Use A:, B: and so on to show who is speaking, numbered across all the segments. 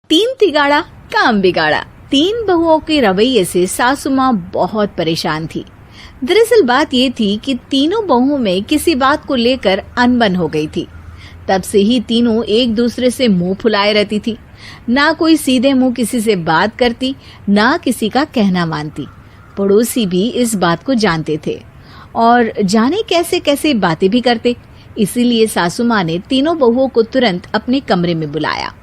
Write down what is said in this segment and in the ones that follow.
A: तीन तिगाड़ा काम बिगाड़ा। तीन बहुओं के रवैये से सासू माँ बहुत परेशान थी। दरअसल बात ये थी कि तीनों बहुओं में किसी बात को लेकर अनबन हो गई थी। तब से ही तीनों एक दूसरे से मुंह फुलाए रहती थी। ना कोई सीधे मुंह किसी से बात करती, ना किसी का कहना मानती। पड़ोसी भी इस बात को जानते थे और जाने कैसे कैसे बातें भी करते। इसीलिए सासू माँ ने तीनों बहुओं को तुरंत अपने कमरे में बुलाया।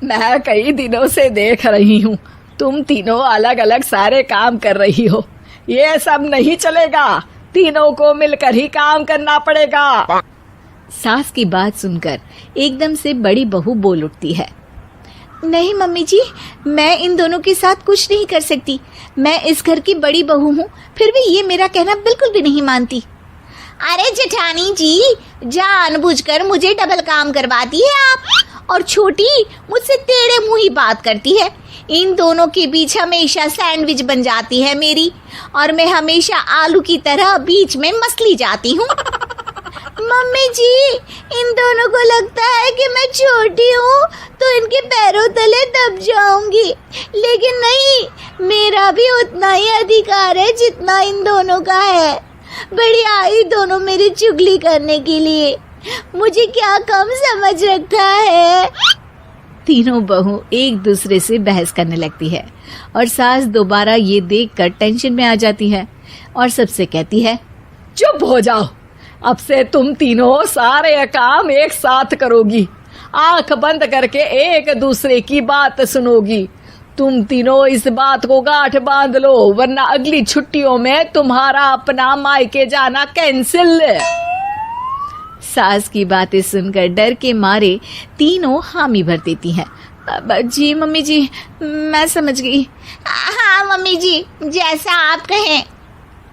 B: मैं कई दिनों से देख रही हूँ, तुम तीनों अलग अलग सारे काम कर रही हो। ये सब नहीं चलेगा, तीनों को मिलकर ही काम करना पड़ेगा।
A: सास की बात सुनकर एकदम से बड़ी बहू बोल उठती है। नहीं मम्मी जी, मैं इन दोनों के साथ कुछ नहीं कर सकती। मैं इस घर की बड़ी बहू हूँ, फिर भी ये मेरा कहना बिल्कुल भी नहीं मानती।
C: अरे जेठानी जी, जानबूझकर मुझे डबल काम करवाती है आप, और छोटी मुझसे टेढ़े मुंह ही बात करती है। इन दोनों के बीच हमेशा सैंडविच बन जाती है मेरी, और मैं हमेशा आलू की तरह बीच में मसली जाती हूँ। मम्मी जी, इन दोनों को लगता है कि मैं छोटी हूँ तो इनके पैरों तले दब जाऊंगी, लेकिन नहीं, मेरा भी उतना ही अधिकार है जितना इन दोनों का है। बड़ी आई दोनों मेरी चुगली करने के लिए, मुझे क्या कम समझ रखा है।
A: तीनों बहू एक दूसरे से बहस करने लगती है और सास दोबारा ये देखकर टेंशन में आ जाती है और सबसे कहती है,
B: चुप हो जाओ, अब से तुम तीनों सारे काम एक साथ करोगी, आंख बंद करके एक दूसरे की बात सुनोगी। तुम तीनों इस बात को गांठ बांध लो, वरना अगली छुट्टियों में तुम्हारा अपना मायके जाना कैंसिल।
A: सास की बातें सुनकर डर के मारे तीनों हामी भर देती हैं। जी मम्मी जी, मैं समझ गई।
C: हाँ मम्मी जी, जैसा आप कहें।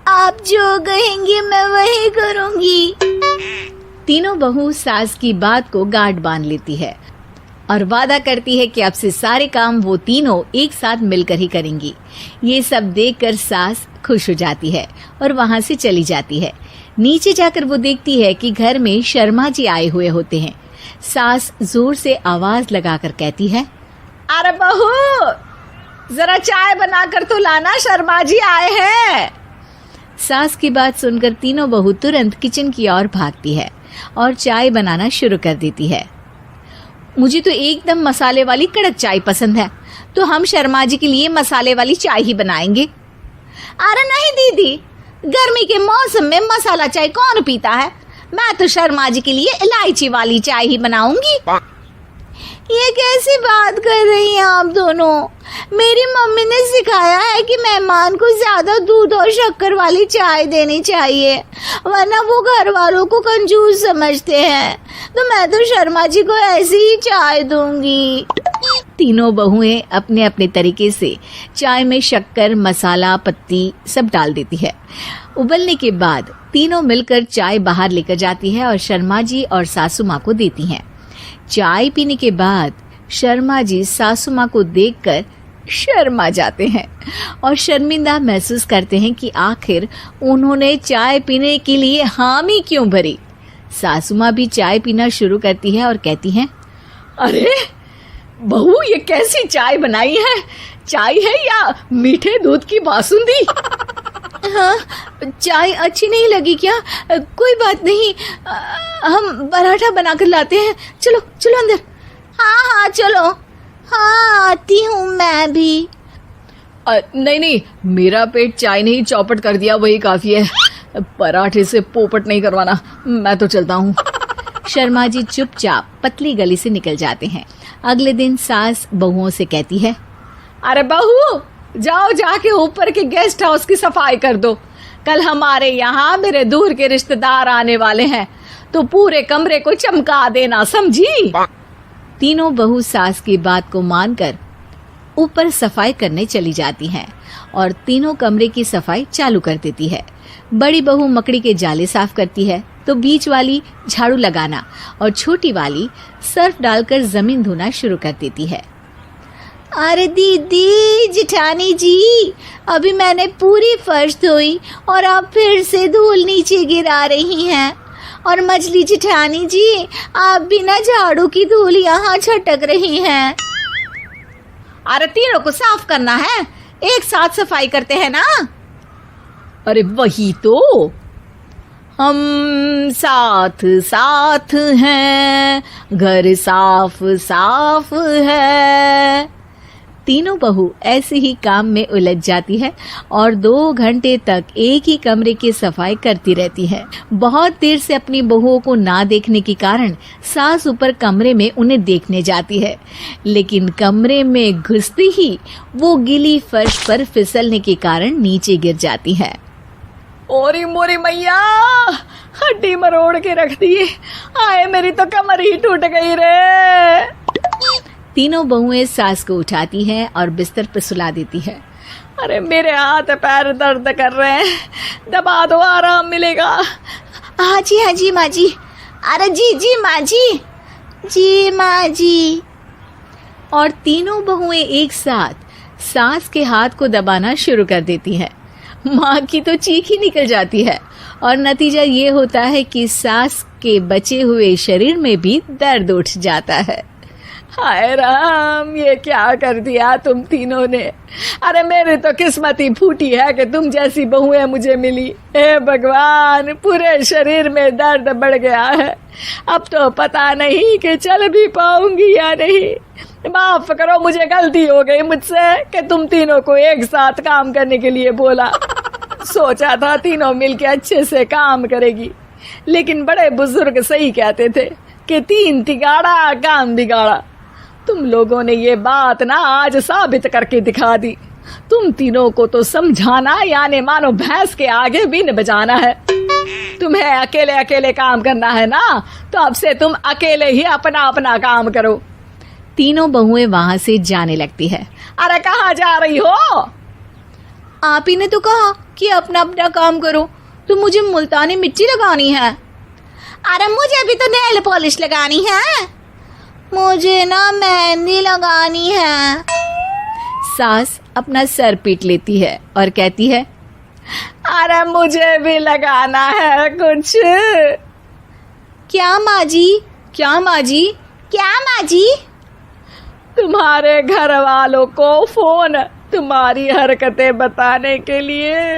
C: आप जो कहेंगी मैं वही करूंगी।
A: तीनों बहू सास की बात को गांठ बांध लेती है और वादा करती है कि अब से सारे काम वो तीनों एक साथ मिलकर ही करेंगी। ये सब देखकर सास खुश हो जाती है और वहां से चली जाती है। नीचे जाकर वो देखती है कि घर में शर्मा जी आए हुए होते हैं। सास जोर से आवाज लगाकर कहती है,
B: अरे बहू, जरा चाय बनाकर तो लाना, शर्मा जी आए हैं।
A: सास की बात सुनकर तीनों बहू तुरंत किचन की ओर भागती है और चाय बनाना शुरू कर देती है। मुझे तो एकदम मसाले वाली कड़क चाय पसंद है, तो हम शर्मा जी के लिए मसाले वाली चाय ही बनाएंगे।
C: अरे नहीं दीदी, गर्मी के मौसम में मसाला चाय कौन पीता है? मैं तो शर्मा जी के लिए इलायची वाली चाय ही बनाऊंगी। ये कैसी बात कर रही हैं आप दोनों? मेरी मम्मी ने सिखाया है कि मेहमान को ज्यादा दूध और शक्कर वाली चाय देनी चाहिए, वरना वो घर वालों को कंजूस समझते हैं। तो मैं तो शर्मा जी को ऐसी ही चाय दूंगी।
A: तीनों बहुएं अपने अपने तरीके से चाय में शक्कर, मसाला, पत्ती सब डाल देती है। उबलने के बाद तीनों मिलकर चाय बाहर लेकर जाती है और शर्मा जी और सासू माँ को देती हैं। चाय पीने के बाद शर्मा जी सासू माँ को देखकर शर्मा जाते हैं और शर्मिंदा महसूस करते हैं कि आखिर उन्होंने चाय पीने के लिए हामी क्यों भरी। सासू माँ भी चाय पीना शुरू करती है और कहती हैं,
B: अरे बहू, ये कैसी चाय बनाई है? चाय है या मीठे दूध की बासुंदी?
A: हाँ, चाय अच्छी नहीं लगी क्या? कोई बात नहीं, हम पराठा बनाकर लाते हैं। चलो चलो अंदर।
C: हाँ चलो। हाँ, आती हूँ मैं भी।
B: नहीं, मेरा पेट चाय ने ही चौपट कर दिया, वही काफी है। पराठे से पोपट नहीं करवाना, मैं तो चलता हूँ।
A: शर्मा जी चुपचाप पतली गली से निकल जाते हैं। अगले दिन सास बहुओं से कहती है,
B: अरे बहू, जाओ जाके ऊपर के गेस्ट हाउस की सफाई कर दो। कल हमारे यहाँ मेरे दूर के रिश्तेदार आने वाले हैं, तो पूरे कमरे को चमका देना, समझी?
A: तीनों बहू सास की बात को मानकर ऊपर सफाई करने चली जाती हैं और तीनों कमरे की सफाई चालू कर देती है। बड़ी बहू मकड़ी के जाले साफ करती है, तो बीच वाली झाड़ू लगाना और छोटी वाली सर्फ डालकर जमीन धोना शुरू कर देती है।
C: अरे दीदी, जेठानी जी, अभी मैंने पूरी फर्श धोई और आप फिर से धूल नीचे गिरा रही हैं। और मछली जेठानी जी, आप बिना झाड़ू की धूल यहाँ छटक रही हैं। अरे तीनों को साफ करना है, एक साथ सफाई करते हैं ना।
B: अरे वही तो, हम साथ साथ हैं, घर साफ साफ है।
A: तीनों बहू ऐसे ही काम में उलझ जाती है और 2 घंटे तक एक ही कमरे की सफाई करती रहती है। बहुत देर से अपनी बहुओं को ना देखने के कारण सास ऊपर कमरे में उन्हें देखने जाती है, लेकिन कमरे में घुसती ही वो गीली फर्श पर फिसलने के कारण नीचे गिर जाती है।
B: ओरी मोरी मैया, हड्डी मरोड़ के रख दी। आए मेरी तो कमर ही टूट गई रे।
A: तीनों बहुएं सास को उठाती हैं और बिस्तर पर सुला देती है।
B: अरे मेरे हाथ पैर दर्द कर रहे हैं, दबा दो, आराम मिलेगा।
C: हाँ जी माँ जी। अरे जी माँ जी, जी माँ जी।
A: और तीनों बहुएं एक साथ सास के हाथ को दबाना शुरू कर देती हैं। माँ की तो चीख ही निकल जाती है और नतीजा ये होता है कि सास के बचे हुए शरीर में भी दर्द उठ जाता है।
B: हाय राम, ये क्या कर दिया तुम तीनों ने। अरे मेरी तो किस्मत ही फूटी है कि तुम जैसी बहुएं मुझे मिली। हे भगवान, पूरे शरीर में दर्द बढ़ गया है। अब तो पता नहीं कि चल भी पाऊंगी या नहीं। माफ करो, मुझे गलती हो गई मुझसे कि तुम तीनों को एक साथ काम करने के लिए बोला। सोचा था तीनों मिलके अच्छे से काम करेगी, लेकिन बड़े बुजुर्ग सही कहते थे कि 3 तिगाड़ा काम बिगाड़ा। तुम लोगों ने ये बात ना आज साबित करके दिखा दी। तुम तीनों को तो समझाना यानी मानो भैंस के आगे बीन बजाना है। तुम्हें अकेले अकेले काम करना है ना, तो अब से तुम अकेले ही अपना अपना काम करो।
A: तीनों बहुएं वहां से जाने लगती है।
B: अरे कहाँ जा रही हो?
C: आप ही ने तो कहा कि अपना अपना काम तो मुझे मुल्तानी मिट्टी लगानी है। अरे मुझे भी तो नेल पॉलिश लगानी है, मुझे ना मेहंदी लगानी है।
A: सास अपना सर पीट लेती है और कहती है,
B: अरे मुझे भी लगाना है कुछ।
C: क्या माँ जी? क्या माँ जी? क्या माँ जी?
B: तुम्हारे घर वालों को फोन तुम्हारी हरकतें बताने के लिए।